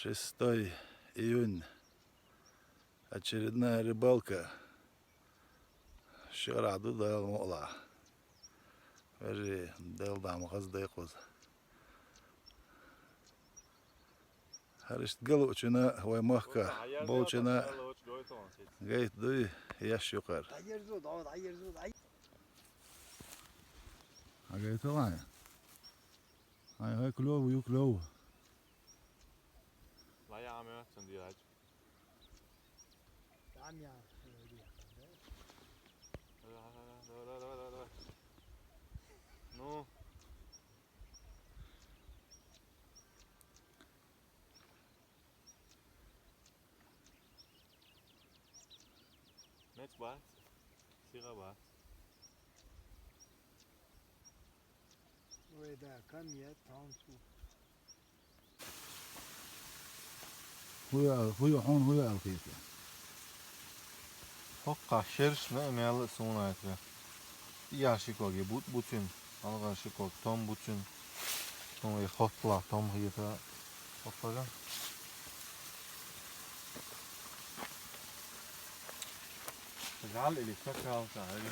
6 июнь. Очередная рыбалка. Шараду дал мола. Вежи дал дам хаздайкуз. Харишт галучина ваймахка. Болчина гайт дуй ящукар. А гайт лай. Ай клёв ю клёв. Bayağı mötsen diyor aç. Tamam ya. Давай. Ну. Met bak. Sira bak. Orada kamya tam su. Huya hon huya alkıysa. Hokka şerşme emeli sona etme. Yaşı kogi bütün. Algaşı kog tom bütün. Tom hotla tom hıyıta. Hokkagan. Gal eli kakal tane.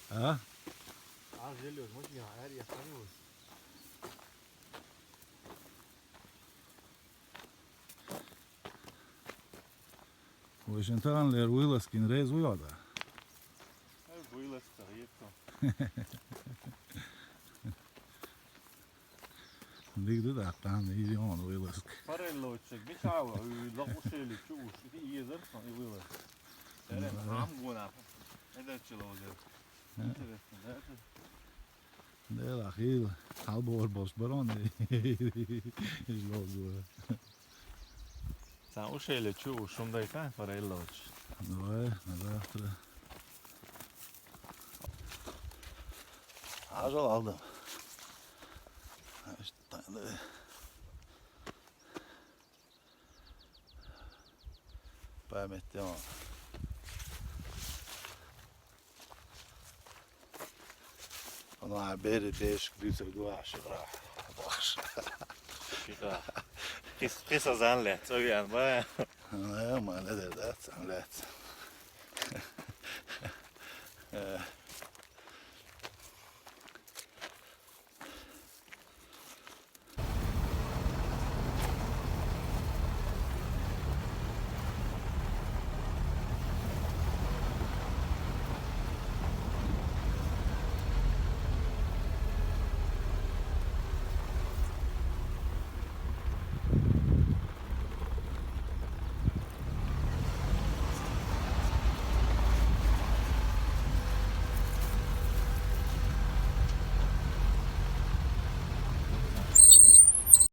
Ha? Az geliyor mu ya her yakamıyor. Вишентан лер вилазкін рейз уйода. Вилазка, єпто. Ligdi da kan iyi on vилазк. Parello çek bir çava, laquşeli çuş, bir yezer sonra vилаз. Selam, ham gona. Neden çılıyor? De la hil halbor bos baron. Izlogo. Sen o şeyle çuş, şundayken parello çek. Давай, завтра. Ажал aldım. İşte tane. Память ama. Ona beri değişik bir sürü güvaşı var. Baş. Kisa zanlet, så igen, bara. Ja, man, det är det.